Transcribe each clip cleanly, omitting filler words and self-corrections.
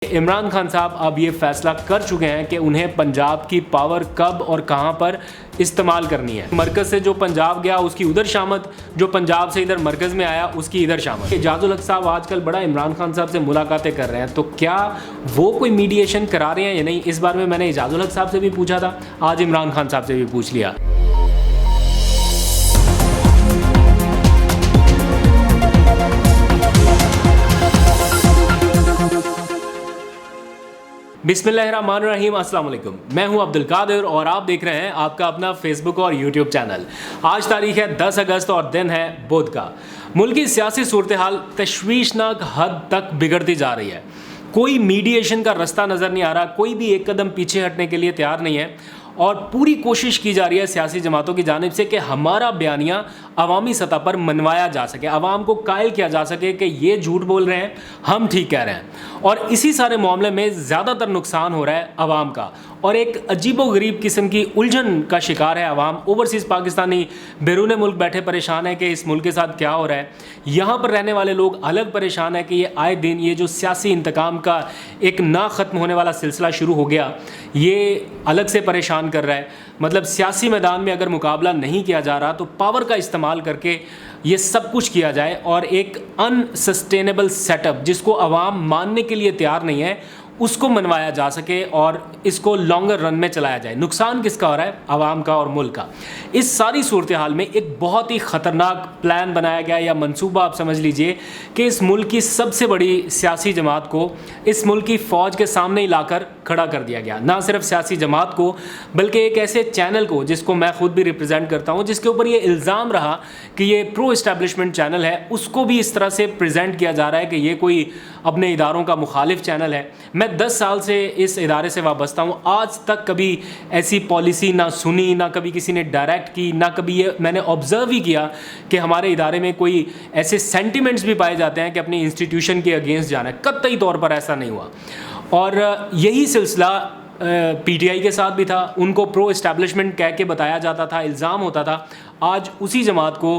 इमरान खान साहब अब ये फैसला कर चुके हैं कि उन्हें पंजाब की पावर कब और कहां पर इस्तेमाल करनी है। मरकज़ से जो पंजाब गया उसकी उधर शामत, जो पंजाब से इधर मरकज़ में आया उसकी इधर शामत। एजाजुल हक साहब आजकल बड़ा इमरान खान साहब से मुलाकातें कर रहे हैं, तो क्या वो कोई मीडिएशन करा रहे हैं या नहीं, इस बारे में मैंने एजाजुल हक साहब से भी पूछा था, आज इमरान खान साहब से भी पूछ लिया। बिस्मिल्लाहिर्रहमानिर्रहीम, अस्सलाम वालेकुम। मैं हूं अब्दुल कादिर और आप देख रहे हैं आपका अपना फेसबुक और यूट्यूब चैनल। आज तारीख है 10 अगस्त और दिन है बुध का। मुल्क की सियासी सूरत हाल तशवीशनाक हद तक बिगड़ती जा रही है। कोई मीडिएशन का रास्ता नज़र नहीं आ रहा, कोई भी एक कदम पीछे हटने के लिए तैयार नहीं है और पूरी कोशिश की जा रही है सियासी जमातों की जानिब से कि हमारा बयानिया अवामी सतह पर मनवाया जा सके, आवाम को कायल किया जा सके कि ये झूठ बोल रहे हैं, हम ठीक कह रहे हैं। और इसी सारे मामले में ज़्यादातर नुकसान हो रहा है आवाम का और एक अजीबोगरीब किस्म की उलझन का शिकार है आवाम। ओवरसीज़ पाकिस्तानी बैरून मुल्क बैठे परेशान है कि इस मुल्क के साथ क्या हो रहा है। यहाँ पर रहने वाले लोग अलग परेशान है कि ये आए दिन ये जो सियासी इंतकाम का एक ना ख़त्म होने वाला सिलसिला शुरू हो गया, ये अलग से परेशान कर रहा है। मतलब सियासी मैदान में अगर मुकाबला नहीं किया जा रहा तो पावर का इस्तेमाल करके ये सब कुछ किया जाए और एक अनसस्टेनेबल सेटअप जिसको आवाम मानने के लिए तैयार नहीं है उसको मनवाया जा सके और इसको लॉन्गर रन में चलाया जाए। नुकसान किसका हो रहा है? आवाम का और मुल्क का। इस सारी सूरत हाल में एक बहुत ही ख़तरनाक प्लान बनाया गया या मंसूबा आप समझ लीजिए कि इस मुल्क की सबसे बड़ी सियासी जमात को इस मुल्क की फ़ौज के सामने ही लाकर खड़ा कर दिया गया। ना सिर्फ सियासी जमात को बल्कि एक ऐसे चैनल को जिसको मैं ख़ुद भी रिप्रेजेंट करता हूँ, जिसके ऊपर ये इल्ज़ाम रहा कि ये प्रो इस्टेब्लिशमेंट चैनल है, उसको भी इस तरह से प्रेजेंट किया जा रहा है कि ये कोई अपने इदारों का मुखालिफ चैनल है। मैं 10 साल से इस इदारे से वाबस्ता हूँ, आज तक कभी ऐसी पॉलिसी ना सुनी, ना कभी किसी ने डायरेक्ट की, ना कभी ये मैंने ऑब्ज़र्व ही किया कि हमारे इदारे में कोई ऐसे सेंटिमेंट्स भी पाए जाते हैं कि अपनी इंस्टीट्यूशन के अगेंस्ट जाना है। कतई तौर पर ऐसा नहीं हुआ और यही सिलसिला पीटीआई के साथ भी था। उनको प्रो इस्टेब्लिशमेंट कह के बताया जाता था, इल्ज़ाम होता था। आज उसी जमात को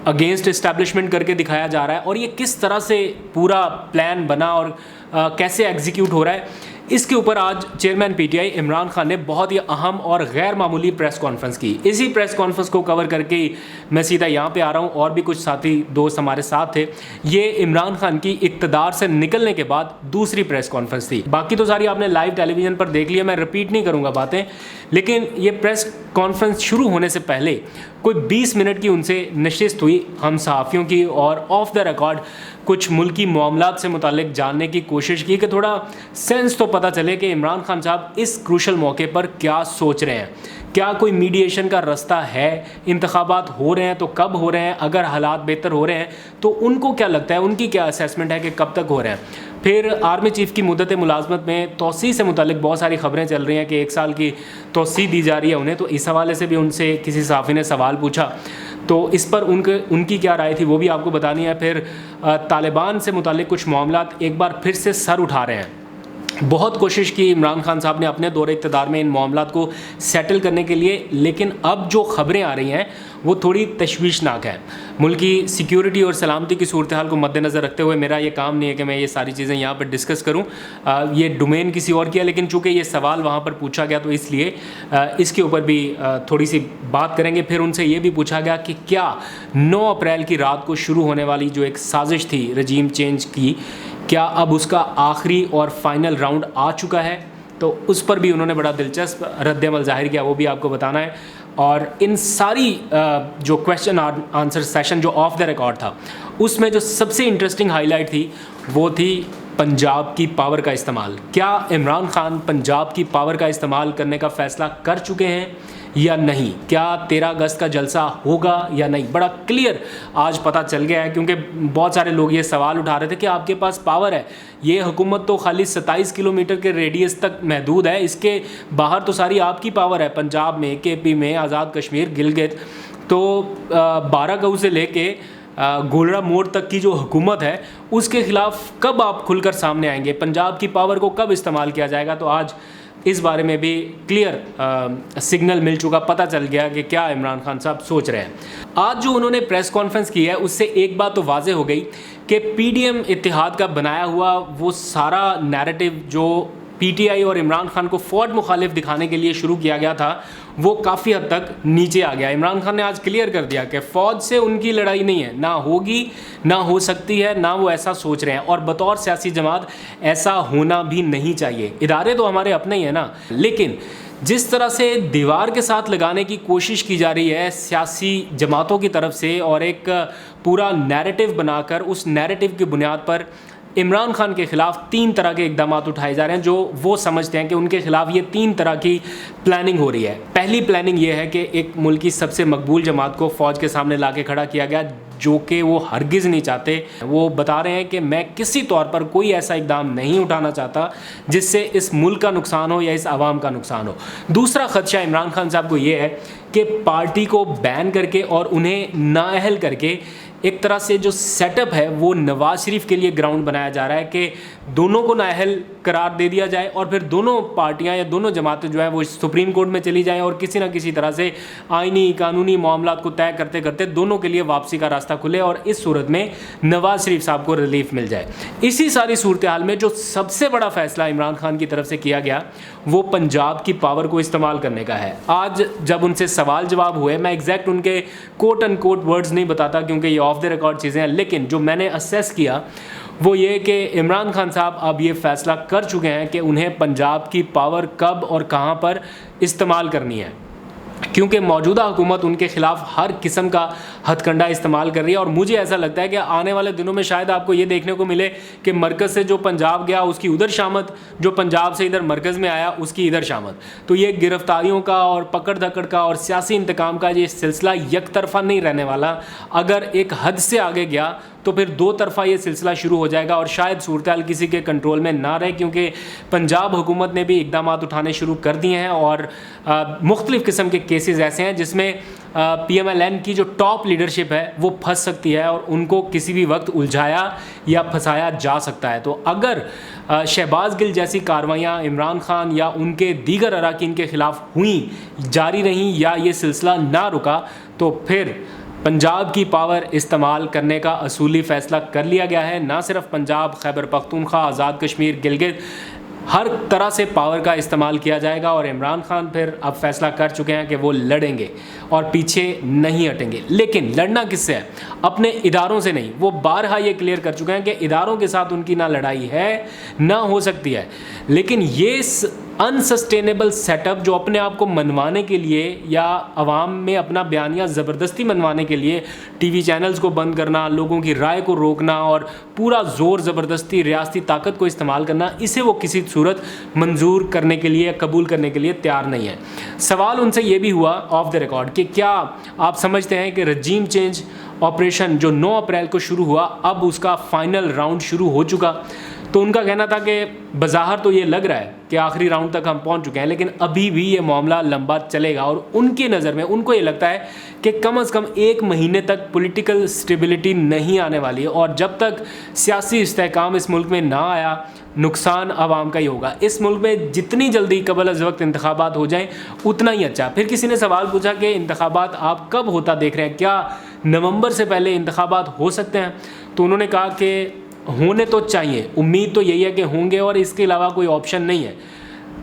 अगेंस्ट इस्टेब्लिशमेंट करके दिखाया जा रहा है और ये किस तरह से पूरा प्लान बना और कैसे एग्जीक्यूट हो रहा है, इसके ऊपर आज चेयरमैन पीटीआई इमरान खान ने बहुत ही अहम और गैर मामूली प्रेस कॉन्फ्रेंस की। इसी प्रेस कॉन्फ्रेंस को कवर करके ही मैं सीधा यहाँ पे आ रहा हूँ और भी कुछ साथी दोस्त हमारे साथ थे। ये इमरान खान की इक़्तिदार से निकलने के बाद दूसरी प्रेस कॉन्फ्रेंस थी। बाकी तो सारी आपने लाइव टेलीविज़न पर देख लिया, मैं रिपीट नहीं करूँगा बातें, लेकिन ये प्रेस कॉन्फ्रेंस शुरू होने से पहले कोई 20 मिनट की उनसे नशिस्त हुई हम सहाफ़ियों की और ऑफ द रिकॉर्ड कुछ मुल्की मामलात से मुतालिक जानने की कोशिश की कि थोड़ा सेंस तो पता चले कि इमरान खान साहब इस क्रूशल मौके पर क्या सोच रहे हैं। क्या कोई मीडिएशन का रास्ता है? इंतखाबात हो रहे हैं तो कब हो रहे हैं? अगर हालात बेहतर हो रहे हैं तो उनको क्या लगता है, उनकी क्या असेसमेंट है कि कब तक हो रहे हैं? फिर आर्मी चीफ़ की मुद्दत मुलाजमत में तोसी से मुतालिक बहुत सारी खबरें चल रही हैं कि 1 साल की तोसी दी जा रही है उन्हें, तो इस हवाले से भी उनसे किसी सहाफ़ी ने सवाल पूछा, तो इस पर उनकी क्या राय थी वो भी आपको बतानी है। फिर तालिबान से मुतालिक कुछ मामलात एक बार फिर से सर उठा रहे हैं। बहुत कोशिश की इमरान खान साहब ने अपने दौरे इक़्तिदार में इन मामलात को सेटल करने के लिए, लेकिन अब जो ख़बरें आ रही हैं वो थोड़ी तशवीशनाक है। मुल्क की सिक्योरिटी और सलामती की सूरत हाल को मद्देनज़र रखते हुए मेरा ये काम नहीं है कि मैं ये सारी चीज़ें यहाँ पर डिस्कस करूँ, ये डोमेन किसी और की है, लेकिन चूँकि ये सवाल वहाँ पर पूछा गया तो इसलिए इसके ऊपर भी थोड़ी सी बात करेंगे। फिर उनसे ये भी पूछा गया कि क्या 9 अप्रैल की रात को शुरू होने वाली जो एक साजिश थी रजीम चेंज की, क्या अब उसका आखिरी और फाइनल राउंड आ चुका है? तो उस पर भी उन्होंने बड़ा दिलचस्प रद्द-ए-अमल ज़ाहिर किया, वो भी आपको बताना है। और इन सारी जो क्वेश्चन आंसर सेशन जो ऑफ द रिकॉर्ड था उसमें जो सबसे इंटरेस्टिंग हाईलाइट थी वो थी पंजाब की पावर का इस्तेमाल। क्या इमरान खान पंजाब की पावर का इस्तेमाल करने का फ़ैसला कर चुके हैं या नहीं? क्या 13 अगस्त का जलसा होगा या नहीं? बड़ा क्लियर आज पता चल गया है, क्योंकि बहुत सारे लोग ये सवाल उठा रहे थे कि आपके पास पावर है, ये हुकूमत तो खाली 27 किलोमीटर के रेडियस तक महदूद है, इसके बाहर तो सारी आपकी पावर है, पंजाब में, केपी में, आज़ाद कश्मीर, गिलगित, तो 12 गऊ से लेके गोलरा मोड़ तक की जो हुकूमत है उसके ख़िलाफ़ कब आप खुलकर सामने आएंगे? पंजाब की पावर को कब इस्तेमाल किया जाएगा? तो आज इस बारे में भी क्लियर सिग्नल मिल चुका, पता चल गया कि क्या इमरान खान साहब सोच रहे हैं। आज जो उन्होंने प्रेस कॉन्फ्रेंस की है उससे एक बात तो वाज़े हो गई کہ پی ڈی ایم اتحاد کا بنایا ہوا وہ سارا نیریٹو جو پی ٹی آئی اور عمران خان کو فوج مخالف دکھانے کے لیے شروع کیا گیا تھا وہ کافی حد تک نیچے آ گیا. عمران خان نے آج کلیئر کر دیا کہ فوج سے ان کی لڑائی نہیں ہے, نہ ہوگی, نہ ہو سکتی ہے, نہ وہ ایسا سوچ رہے ہیں, اور بطور سیاسی جماعت ایسا ہونا بھی نہیں چاہیے. ادارے تو ہمارے اپنے ہی ہیں نا, لیکن جس طرح سے دیوار کے ساتھ لگانے کی کوشش کی جا رہی ہے سیاسی جماعتوں کی طرف سے, اور ایک پورا نیریٹو بنا کر اس نیریٹو کی بنیاد پر عمران خان کے خلاف 3 طرح کے اقدامات اٹھائے جا رہے ہیں جو وہ سمجھتے ہیں کہ ان کے خلاف یہ 3 طرح کی پلاننگ ہو رہی ہے. پہلی پلاننگ یہ ہے کہ ایک ملک کی سب سے مقبول جماعت کو فوج کے سامنے لا کے کھڑا کیا گیا, جو کہ وہ ہرگز نہیں چاہتے. وہ بتا رہے ہیں کہ میں کسی طور پر کوئی ایسا اقدام نہیں اٹھانا چاہتا جس سے اس ملک کا نقصان ہو یا اس عوام کا نقصان ہو. دوسرا خدشہ عمران خان صاحب کو یہ ہے کہ پارٹی کو بین کر کے اور انہیں نااہل کر کے ایک طرح سے جو سیٹ اپ ہے وہ نواز شریف کے لیے گراؤنڈ بنایا جا رہا ہے کہ دونوں کو نااہل قرار دے دیا جائے اور پھر دونوں پارٹیاں یا دونوں جماعتیں جو ہیں وہ سپریم کورٹ میں چلی جائیں اور کسی نہ کسی طرح سے آئینی قانونی معاملات کو طے کرتے کرتے دونوں کے لیے واپسی کا راستہ کھلے اور اس صورت میں نواز شریف صاحب کو ریلیف مل جائے. اسی ساری صورتحال میں جو سب سے بڑا فیصلہ عمران خان کی طرف سے کیا گیا وہ پنجاب کی پاور کو استعمال کرنے کا ہے. آج جب ان سے سوال جواب ہوئے, میں ایگزیکٹ ان کے کوٹ اینڈ کوٹ ورڈز نہیں بتاتا کیونکہ یہ آف دی ریکارڈ چیزیں ہیں, لیکن جو میں نے اسیس کیا وہ یہ کہ عمران خان صاحب اب یہ فیصلہ کر چکے ہیں کہ انہیں پنجاب کی پاور کب اور کہاں پر استعمال کرنی ہے, کیونکہ موجودہ حکومت ان کے خلاف ہر قسم کا ہتھ کنڈا استعمال کر رہی ہے. اور مجھے ایسا لگتا ہے کہ آنے والے دنوں میں شاید آپ کو یہ دیکھنے کو ملے کہ مرکز سے جو پنجاب گیا اس کی ادھر شامت, جو پنجاب سے ادھر مرکز میں آیا اس کی ادھر شامت. تو یہ گرفتاریوں کا اور پکڑ دھکڑ کا اور سیاسی انتقام کا یہ سلسلہ یک طرفہ نہیں رہنے والا. اگر ایک حد سے آگے گیا تو پھر 2 طرفہ یہ سلسلہ شروع ہو جائے گا اور شاید صورتحال کسی کے کنٹرول میں نہ رہے, کیونکہ پنجاب حکومت نے بھی اقدامات اٹھانے شروع کر دیے ہیں اور مختلف قسم کے کیسز ایسے ہیں جس میں پی ایم ایل این کی جو ٹاپ لیڈرشپ ہے وہ پھنس سکتی ہے اور ان کو کسی بھی وقت الجھایا یا پھنسایا جا سکتا ہے. تو اگر شہباز گل جیسی کارروائیاں عمران خان یا ان کے دیگر اراکین کے خلاف ہوئیں, جاری رہیں یا یہ سلسلہ نہ رکا, تو پھر پنجاب کی پاور استعمال کرنے کا اصولی فیصلہ کر لیا گیا ہے. نہ صرف پنجاب, خیبر پختونخوا, آزاد کشمیر, گلگت, ہر طرح سے پاور کا استعمال کیا جائے گا. اور عمران خان پھر اب فیصلہ کر چکے ہیں کہ وہ لڑیں گے اور پیچھے نہیں ہٹیں گے. لیکن لڑنا کس سے ہے؟ اپنے اداروں سے نہیں. وہ بارہا یہ کلیئر کر چکے ہیں کہ اداروں کے ساتھ ان کی نہ لڑائی ہے نہ ہو سکتی ہے, لیکن یہ انسسٹینیبل سیٹ اپ جو اپنے آپ کو منوانے کے لیے یا عوام میں اپنا بیانیہ زبردستی منوانے کے لیے ٹی وی چینلز کو بند کرنا, لوگوں کی رائے کو روکنا اور پورا زور زبردستی ریاستی طاقت کو استعمال کرنا, اسے وہ کسی صورت منظور کرنے کے لیے, قبول کرنے کے لیے تیار نہیں ہے. سوال ان سے یہ بھی ہوا آف دی ریکارڈ کہ کیا آپ سمجھتے ہیں کہ رجیم چینج آپریشن جو 9 اپریل کو شروع ہوا اب اس کا فائنل راؤنڈ شروع ہو چکا؟ تو ان کا کہنا تھا کہ بظاہر تو یہ لگ رہا ہے کہ آخری راؤنڈ تک ہم پہنچ چکے ہیں, لیکن ابھی بھی یہ معاملہ لمبا چلے گا. اور ان کی نظر میں ان کو یہ لگتا ہے کہ کم از کم 1 مہینے تک پولیٹیکل سٹیبلٹی نہیں آنے والی ہے, اور جب تک سیاسی استحکام اس ملک میں نہ آیا نقصان عوام کا ہی ہوگا. اس ملک میں جتنی جلدی قبل از وقت انتخابات ہو جائیں اتنا ہی اچھا. پھر کسی نے سوال پوچھا کہ انتخابات آپ کب ہوتا دیکھ رہے ہیں, کیا نومبر سے پہلے انتخابات ہو سکتے ہیں؟ تو انہوں نے کہا کہ ہونے تو چاہیے, امید تو یہی ہے کہ ہوں گے اور اس کے علاوہ کوئی آپشن نہیں ہے.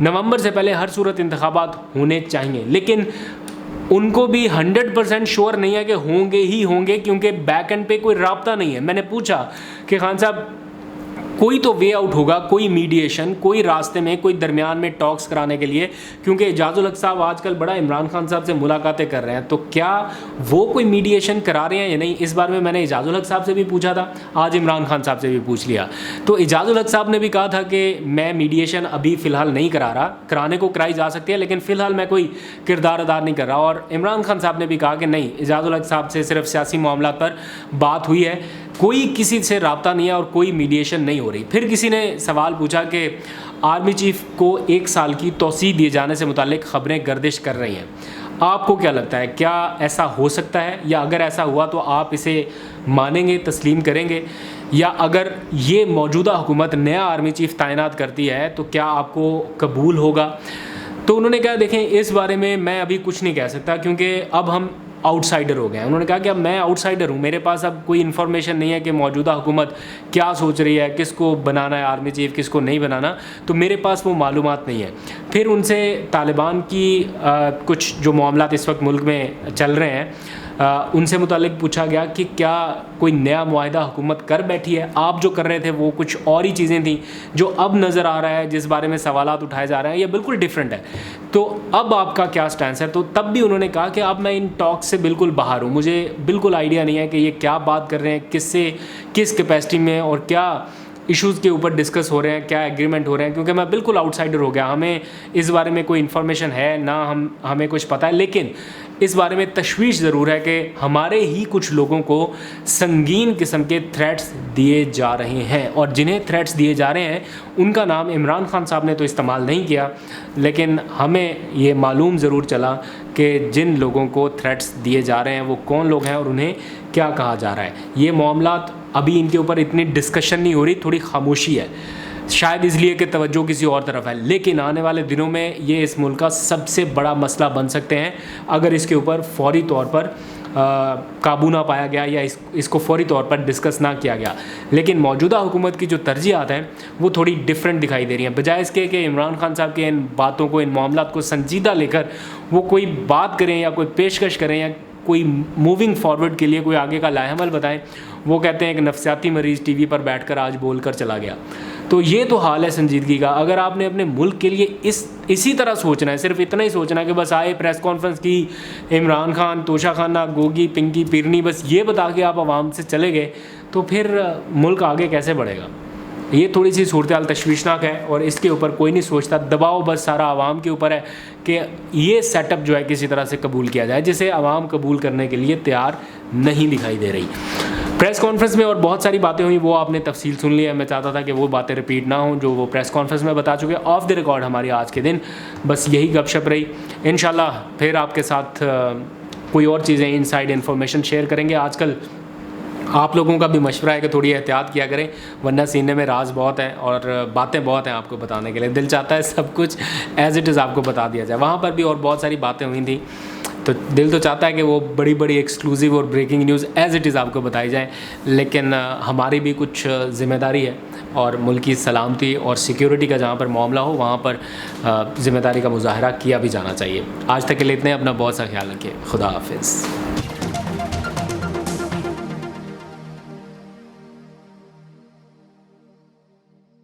نومبر سے پہلے ہر صورت انتخابات ہونے چاہیے, لیکن ان کو بھی 100% شور نہیں ہے کہ ہوں گے ہی ہوں گے, کیونکہ بیک اینڈ پہ کوئی رابطہ نہیں ہے. میں نے پوچھا کہ خان صاحب کوئی تو وے آؤٹ ہوگا, کوئی میڈیشن, کوئی راستے میں, کوئی درمیان میں ٹاکس کرانے کے لیے, کیونکہ اعجاز الحق صاحب آج کل بڑا عمران خان صاحب سے ملاقاتیں کر رہے ہیں, تو کیا وہ کوئی میڈیشن کرا رہے ہیں یا نہیں؟ اس بارے میں نے اعجاز الحق صاحب سے بھی پوچھا تھا, آج عمران خان صاحب سے بھی پوچھ لیا. تو اعجاز الحق صاحب نے بھی کہا تھا کہ میں میڈیشن ابھی فی الحال نہیں کرا رہا, کرانے کو کرائی جا سکتی ہے لیکن فی الحال میں کوئی کردار ادا نہیں کر رہا. اور عمران خان صاحب نے بھی کہا کہ نہیں, اعجاز الحق صاحب سے صرف سیاسی معاملات پر بات ہوئی ہے, کوئی کسی سے رابطہ نہیں ہے اور کوئی میڈیشن نہیں ہو رہی. پھر کسی نے سوال پوچھا کہ آرمی چیف کو 1 سال کی توسیع دیے جانے سے متعلق خبریں گردش کر رہی ہیں, آپ کو کیا لگتا ہے, کیا ایسا ہو سکتا ہے؟ یا اگر ایسا ہوا تو آپ اسے مانیں گے, تسلیم کریں گے؟ یا اگر یہ موجودہ حکومت نیا آرمی چیف تعینات کرتی ہے تو کیا آپ کو قبول ہوگا؟ تو انہوں نے کہا دیکھیں اس بارے میں ابھی کچھ نہیں کہہ سکتا, کیونکہ اب ہم आउटसाइडर हो गए हैं। उन्होंने कहा कि अब मैं आउटसाइडर हूँ, मेरे पास अब कोई इन्फॉर्मेशन नहीं है कि मौजूदा हुकूमत क्या सोच रही है, किसको बनाना है आर्मी चीफ, किसको नहीं बनाना, तो मेरे पास वो मालूमात नहीं है। फिर उनसे तालिबान की कुछ जो मामलात इस वक्त मुल्क में चल रहे हैं उनसे मुतालिक पूछा गया कि क्या कोई नया मुआहिदा हुकूमत कर बैठी है, आप जो कर रहे थे वो कुछ और ही चीज़ें थी, जो अब नज़र आ रहा है जिस बारे में सवालात उठाए जा रहे हैं ये बिल्कुल डिफरेंट है, तो अब आपका क्या स्टैंस है। तो तब भी उन्होंने कहा कि अब मैं इन टॉक से बिल्कुल बाहर हूँ, मुझे बिल्कुल आइडिया नहीं है कि ये क्या बात कर रहे हैं, किससे, किस कैपेसिटी में और क्या इश्यूज़ के ऊपर डिस्कस हो रहे हैं, क्या एग्रीमेंट हो रहे हैं, क्योंकि मैं बिल्कुल आउटसाइडर हो गया, हमें इस बारे में कोई इन्फॉर्मेशन है ना, हमें कुछ पता है। लेकिन इस बारे में तशवीश ज़रूर है कि हमारे ही कुछ लोगों को संगीन किस्म के थ्रेट्स दिए जा रहे हैं, और जिन्हें थ्रेट्स दिए जा रहे हैं उनका नाम इमरान खान साहब ने तो इस्तेमाल नहीं किया, लेकिन हमें ये मालूम ज़रूर चला कि जिन लोगों को थ्रेट्स दिए जा रहे हैं वो कौन लोग हैं और उन्हें क्या कहा जा रहा है। ये मामलात अभी इनके ऊपर इतनी डिस्कशन नहीं हो रही, थोड़ी खामोशी है, शायद इसलिए कि तवज्जो किसी और तरफ है, लेकिन आने वाले दिनों में ये इस मुल्क का सबसे बड़ा मसला बन सकते हैं अगर इसके ऊपर फौरी तौर पर काबू ना पाया गया या इसको फौरी तौर पर डिस्कस ना किया गया। लेकिन मौजूदा हुकूमत की जो तरजीहात हैं वो थोड़ी डिफरेंट दिखाई दे रही हैं, बजाय इसके कि इमरान खान साहब के इन बातों को, इन मामलात को संजीदा लेकर वो कोई बात करें या कोई पेशकश करें या कोई मूविंग फॉरवर्ड के लिए कोई आगे का लाहेमल बताएं। वो कहते हैं कि नफसियाती मरीज़ टीवी पर बैठकर आज बोल कर चला गया। तो ये तो हाल है संजीदगी का। अगर आपने अपने मुल्क के लिए इसी तरह सोचना है, सिर्फ इतना ही सोचना है कि बस आए प्रेस कॉन्फ्रेंस की, इमरान खान, तोशा खाना, गोगी, पिंकी, पीरनी, बस ये बता के आप आवाम से चले गए, तो फिर मुल्क आगे कैसे बढ़ेगा। ये थोड़ी सी सूरत हाल तशवीशनाक है और इसके ऊपर कोई नहीं सोचता। दबाव बस सारा आवाम के ऊपर है कि ये सेटअप जो है किसी तरह से कबूल किया जाए, जिसे आवाम कबूल करने के लिए तैयार नहीं दिखाई दे रही। प्रेस कॉन्फ्रेंस में और बहुत सारी बातें हुई, वो आपने तफसील सुन ली है। मैं चाहता था कि वो बातें रिपीट ना हों जो वो प्रेस कॉन्फ्रेंस में बता चुके। ऑफ द रिकॉर्ड हमारी आज के दिन बस यही गपशप रही। इंशाल्लाह फिर आपके साथ कोई और चीज़ें, इनसाइड इन्फॉर्मेशन शेयर करेंगे। आजकल आप लोगों का भी मशवरा है कि थोड़ी एहतियात किया करें, वरना सीने में राज बहुत है और बातें बहुत हैं आपको बताने के लिए। दिल चाहता है सब कुछ एज़ इट इज़ आपको बता दिया जाए। वहाँ पर भी और बहुत सारी बातें हुई थी, तो दिल तो चाहता है कि वो बड़ी बड़ी एक्सक्लूसिव और breaking news as it is आपको बताई जाए, लेकिन हमारी भी कुछ ज़िम्मेदारी है और मुल्क की सलामती और सिक्योरिटी का जहाँ पर मामला हो वहाँ पर ज़िम्मेदारी का मुजाहरा किया भी जाना चाहिए। आज तक के लिए इतने, अपना बहुत सा ख्याल रखिए। खुदा हाफिज़।